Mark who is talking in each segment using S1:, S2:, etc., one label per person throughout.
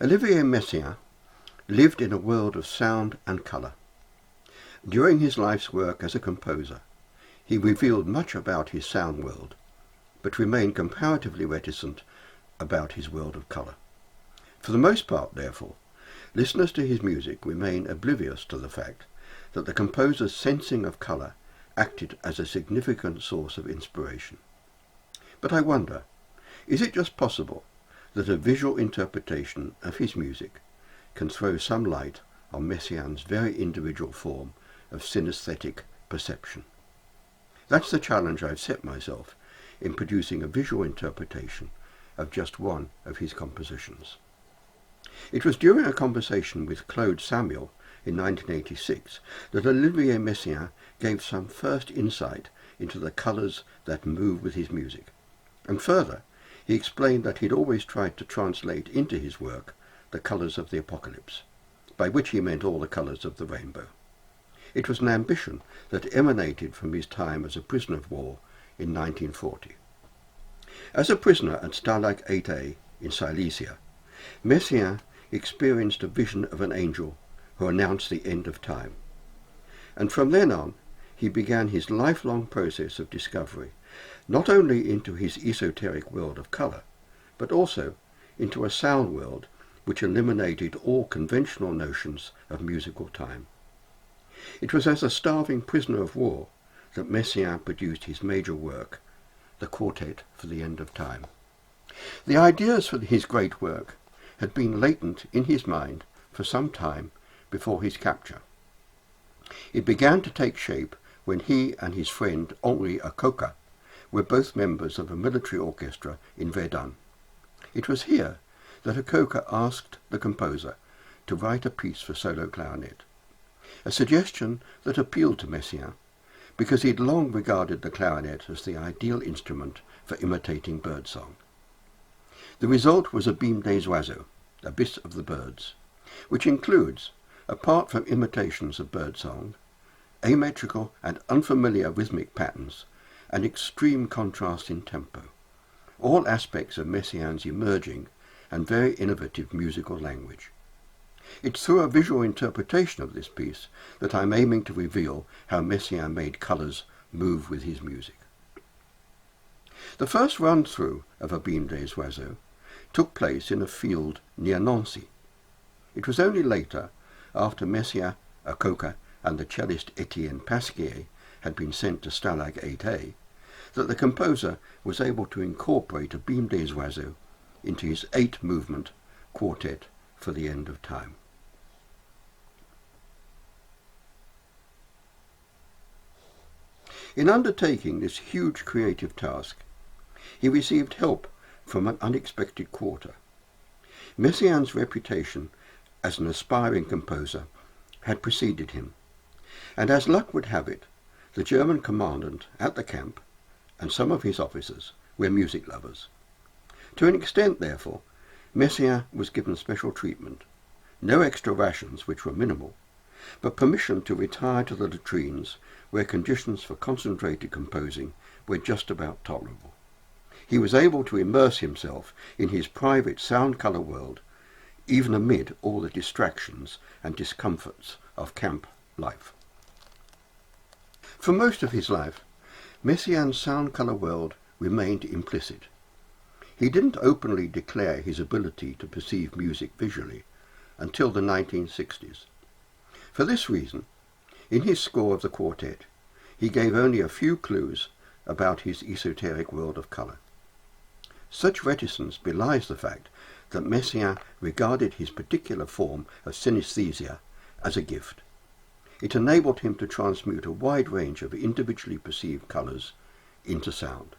S1: Olivier Messiaen lived in a world of sound and colour. During his life's work as a composer, he revealed much about his sound world, but remained comparatively reticent about his world of colour. For the most part, therefore, listeners to his music remain oblivious to the fact that the composer's sensing of colour acted as a significant source of inspiration. But I wonder, is it just possible that a visual interpretation of his music can throw some light on Messiaen's very individual form of synesthetic perception? That's the challenge I've set myself in producing a visual interpretation of just one of his compositions. It was during a conversation with Claude Samuel in 1986 that Olivier Messiaen gave some first insight into the colours that move with his music, and further, he explained that he'd always tried to translate into his work the colours of the apocalypse, by which he meant all the colours of the rainbow. It was an ambition that emanated from his time as a prisoner of war in 1940. As a prisoner at Stalag 8A in Silesia, Messiaen experienced a vision of an angel who announced the end of time. And from then on, he began his lifelong process of discovery, not only into his esoteric world of colour, but also into a sound world which eliminated all conventional notions of musical time. It was as a starving prisoner of war that Messiaen produced his major work, the Quartet for the End of Time. The ideas for his great work had been latent in his mind for some time before his capture. It began to take shape when he and his friend Henri Akoka were both members of a military orchestra in Verdun. It was here that Akoka asked the composer to write a piece for solo clarinet, a suggestion that appealed to Messiaen because he'd long regarded the clarinet as the ideal instrument for imitating birdsong. The result was Abîme des oiseaux, Abyss of the Birds, which includes, apart from imitations of birdsong, asymmetrical and unfamiliar rhythmic patterns, and extreme contrast in tempo, all aspects of Messiaen's emerging and very innovative musical language. It's through a visual interpretation of this piece that I'm aiming to reveal how Messiaen made colours move with his music. The first run-through of Abîme des oiseaux took place in a field near Nancy. It was only later, after Messiaen, Akoka, and the cellist Etienne Pasquier had been sent to Stalag 8A, that the composer was able to incorporate Abîme des oiseaux into his 8-movement Quartet for the End of Time. In undertaking this huge creative task, he received help from an unexpected quarter. Messiaen's reputation as an aspiring composer had preceded him, and as luck would have it, the German commandant at the camp and some of his officers were music lovers. To an extent, therefore, Messiaen was given special treatment, no extra rations, which were minimal, but permission to retire to the latrines where conditions for concentrated composing were just about tolerable. He was able to immerse himself in his private sound-colour world, even amid all the distractions and discomforts of camp life. For most of his life, Messiaen's sound-colour world remained implicit. He didn't openly declare his ability to perceive music visually until the 1960s. For this reason, in his score of the quartet, he gave only a few clues about his esoteric world of colour. Such reticence belies the fact that Messiaen regarded his particular form of synesthesia as a gift. It enabled him to transmute a wide range of individually perceived colours into sound.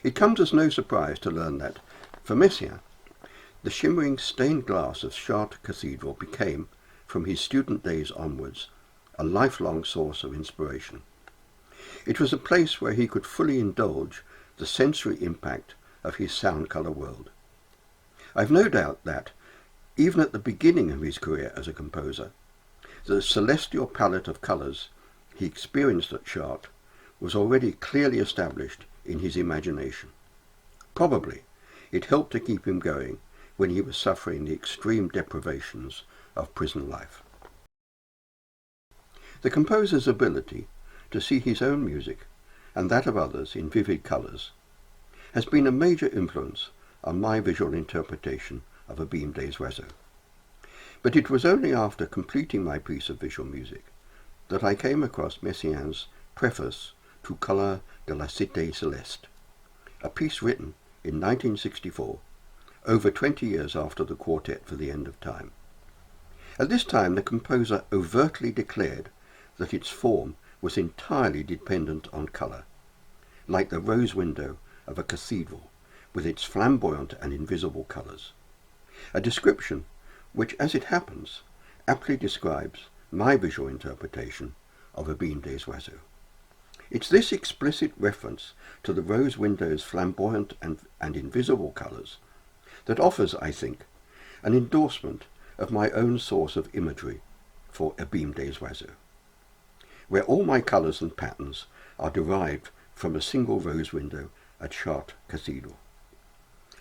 S1: It comes as no surprise to learn that, for Messiaen, the shimmering stained glass of Chartres Cathedral became, from his student days onwards, a lifelong source of inspiration. It was a place where he could fully indulge the sensory impact of his sound-colour world. I've no doubt that, even at the beginning of his career as a composer, the celestial palette of colours he experienced at Chartres was already clearly established in his imagination. Probably it helped to keep him going when he was suffering the extreme deprivations of prison life. The composer's ability to see his own music and that of others in vivid colours has been a major influence on my visual interpretation of Abîme des oiseaux. But it was only after completing my piece of visual music that I came across Messiaen's preface to Color de la Cité Céleste, a piece written in 1964, over 20 years after the Quartet for the End of Time. At this time the composer overtly declared that its form was entirely dependent on colour, like the rose window of a cathedral with its flamboyant and invisible colours, a description which, as it happens, aptly describes my visual interpretation of Abîme des oiseaux. It's this explicit reference to the rose window's flamboyant and invisible colours that offers, I think, an endorsement of my own source of imagery for Abîme des oiseaux, where all my colours and patterns are derived from a single rose window at Chartres Cathedral.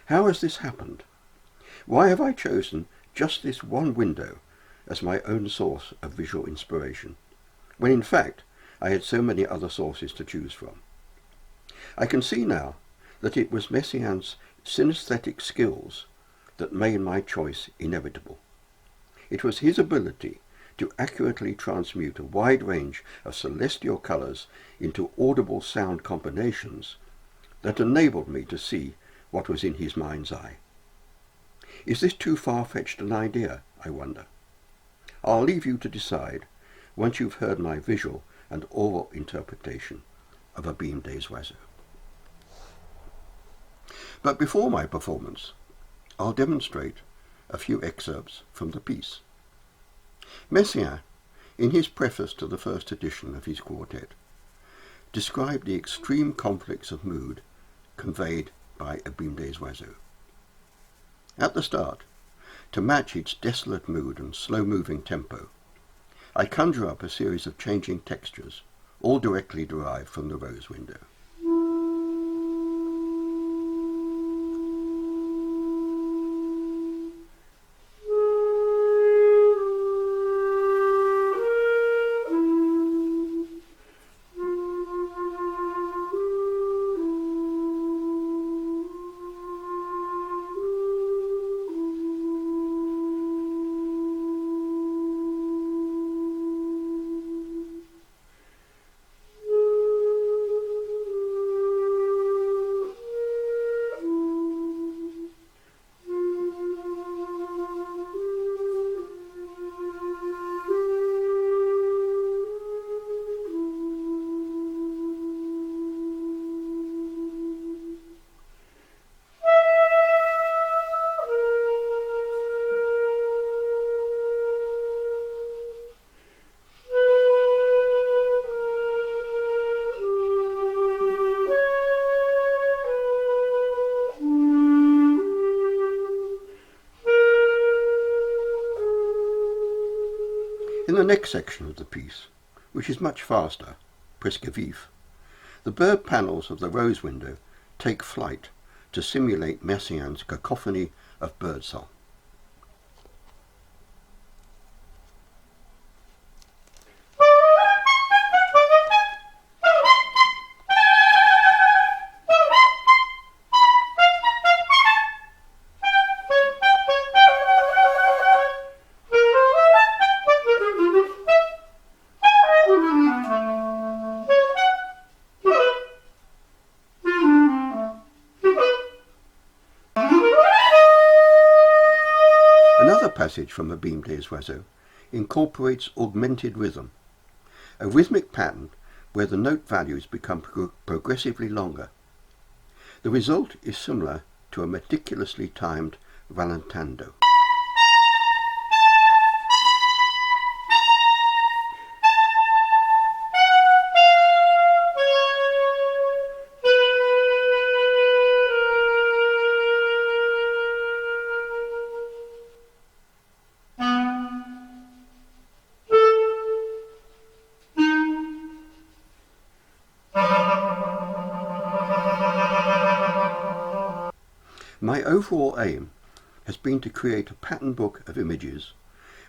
S1: How has this happened? Why have I chosen just this one window as my own source of visual inspiration, when in fact I had so many other sources to choose from? I can see now that it was Messiaen's synesthetic skills that made my choice inevitable. It was his ability to accurately transmute a wide range of celestial colours into audible sound combinations that enabled me to see what was in his mind's eye. Is this too far-fetched an idea, I wonder? I'll leave you to decide once you've heard my visual and oral interpretation of Abîme des oiseaux. But before my performance, I'll demonstrate a few excerpts from the piece. Messiaen, in his preface to the first edition of his quartet, described the extreme conflicts of mood conveyed by Abîme des oiseaux. At the start, to match its desolate mood and slow-moving tempo, I conjure up a series of changing textures, all directly derived from the rose window. In the next section of the piece, which is much faster, presque vif, the bird panels of the rose window take flight to simulate Messiaen's cacophony of birdsong. Another passage from Abîme des oiseaux incorporates augmented rhythm, a rhythmic pattern where the note values become progressively longer. The result is similar to a meticulously timed rallentando. My overall aim has been to create a pattern book of images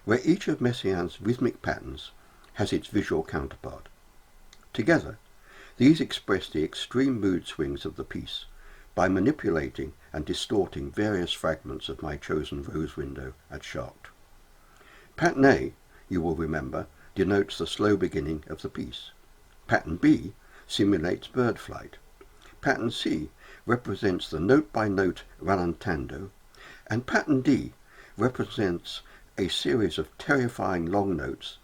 S1: where each of Messiaen's rhythmic patterns has its visual counterpart. Together, these express the extreme mood swings of the piece by manipulating and distorting various fragments of my chosen rose window at Chartres. Pattern A, you will remember, denotes the slow beginning of the piece. Pattern B simulates bird flight. Pattern C represents the note-by-note rallentando, and pattern D represents a series of terrifying long notes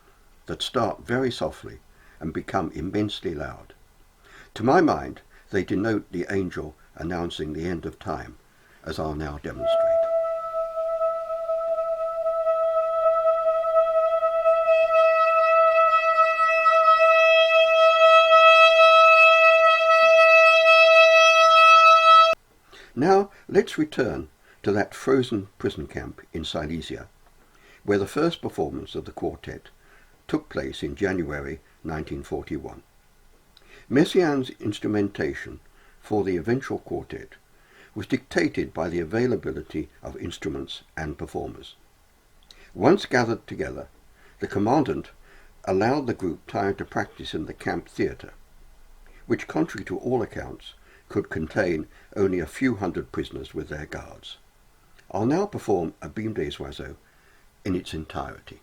S1: that start very softly and become immensely loud. To my mind, they denote the angel announcing the end of time, as I'll now demonstrate. Now let's return to that frozen prison camp in Silesia, where the first performance of the quartet took place in January 1941. Messiaen's instrumentation for the eventual quartet was dictated by the availability of instruments and performers. Once gathered together, the commandant allowed the group time to practice in the camp theatre, which, contrary to all accounts, could contain only a few hundred prisoners with their guards. I'll now perform Abîme des oiseaux in its entirety.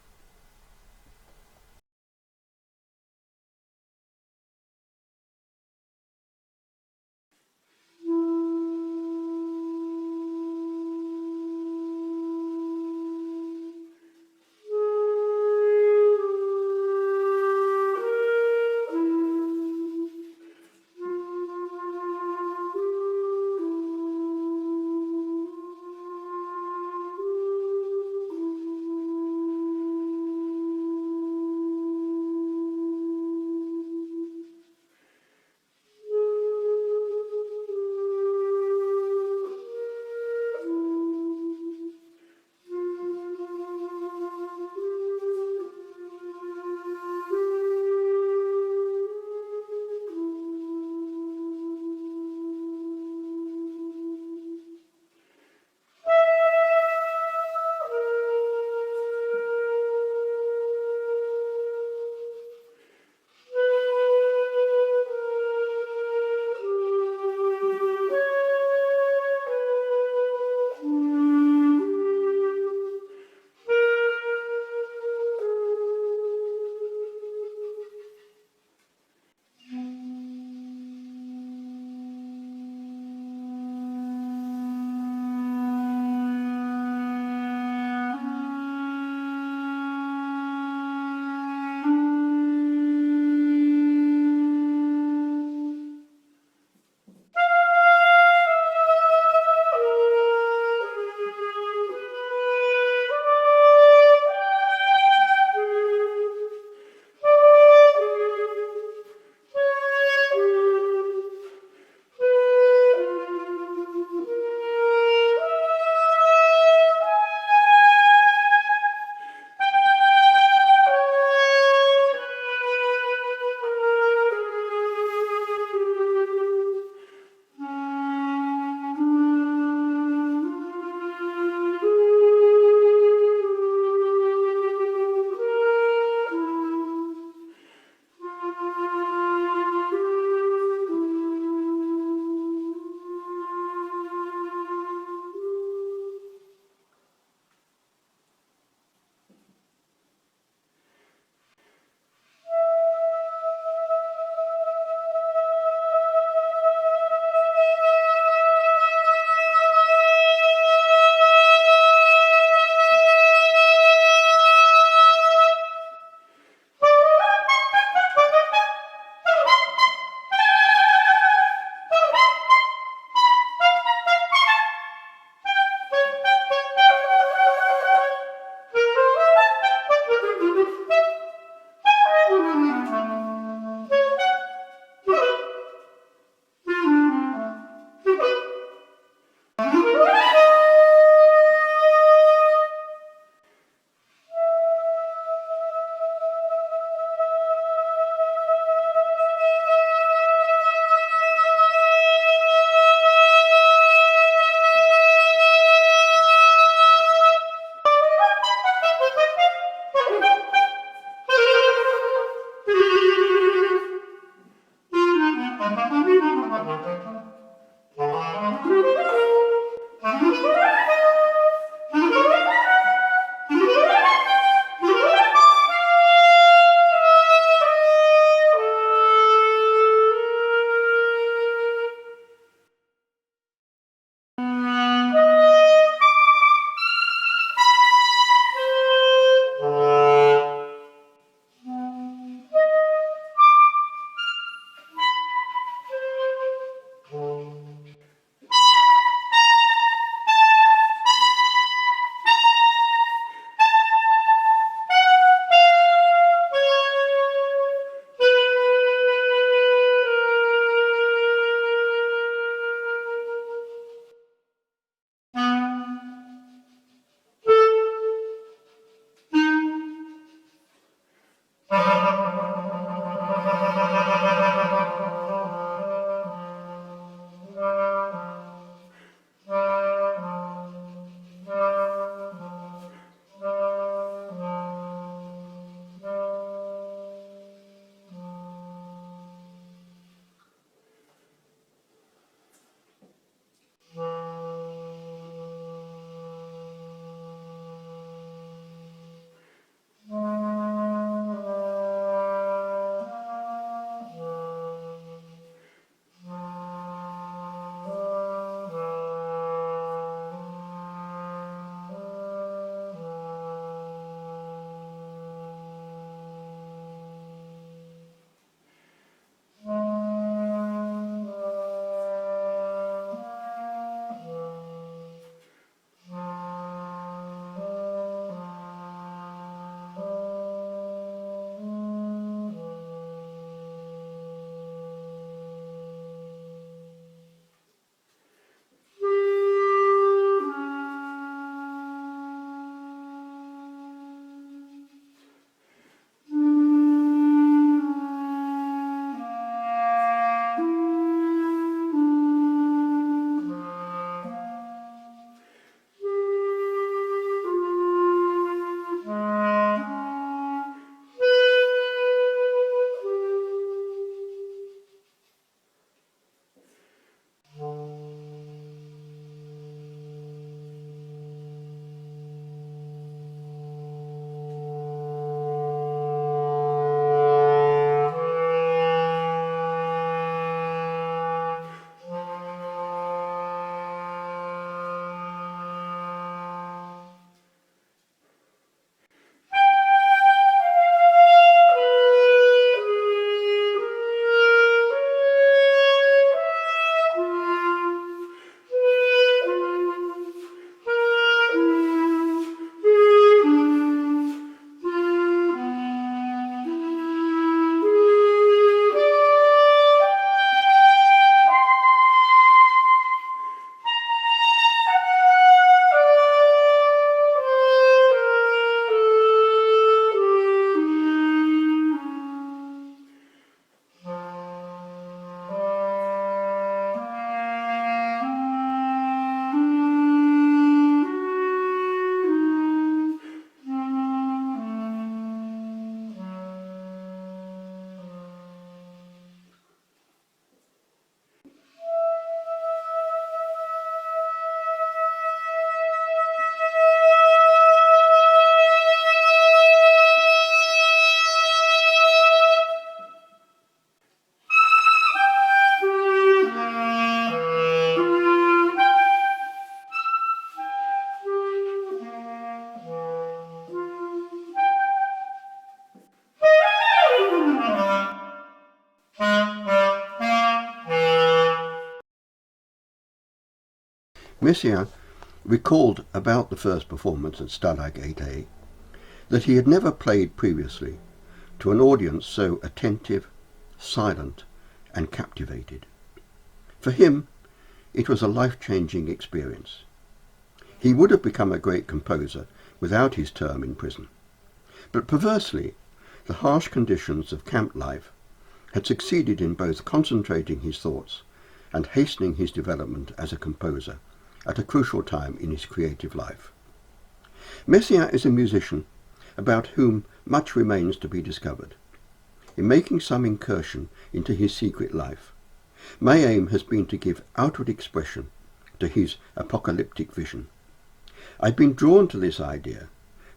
S1: Messiaen recalled about the first performance at Stalag 8A that he had never played previously to an audience so attentive, silent, and captivated. For him, it was a life-changing experience. He would have become a great composer without his term in prison. But perversely, the harsh conditions of camp life had succeeded in both concentrating his thoughts and hastening his development as a composer at a crucial time in his creative life. Messiaen is a musician about whom much remains to be discovered. In making some incursion into his secret life, my aim has been to give outward expression to his apocalyptic vision. I've been drawn to this idea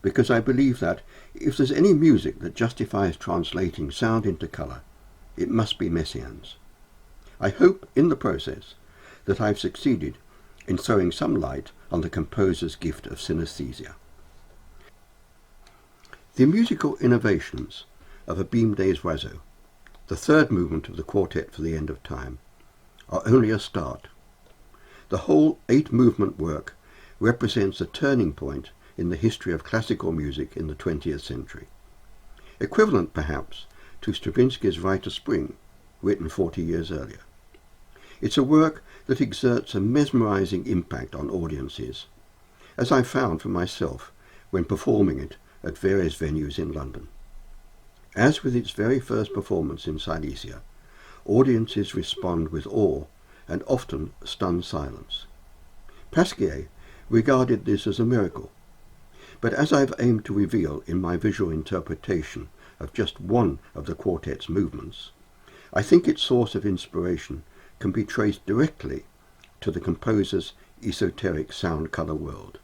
S1: because I believe that if there's any music that justifies translating sound into colour, it must be Messiaen's. I hope in the process that I've succeeded in throwing some light on the composer's gift of synesthesia. The musical innovations of Abîme des oiseaux, the third movement of the Quartet for the End of Time, are only a start. The whole 8-movement work represents a turning point in the history of classical music in the 20th century, equivalent perhaps to Stravinsky's Rite of Spring, written 40 years earlier. It's a work that exerts a mesmerizing impact on audiences, as I found for myself when performing it at various venues in London. As with its very first performance in Silesia, audiences respond with awe and often stunned silence. Pasquier regarded this as a miracle, but as I've aimed to reveal in my visual interpretation of just one of the quartet's movements, I think its source of inspiration can be traced directly to the composer's esoteric sound-colour world.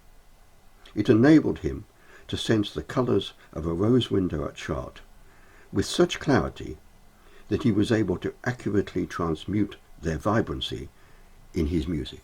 S1: It enabled him to sense the colours of a rose window at Chartres with such clarity that he was able to accurately transmute their vibrancy in his music.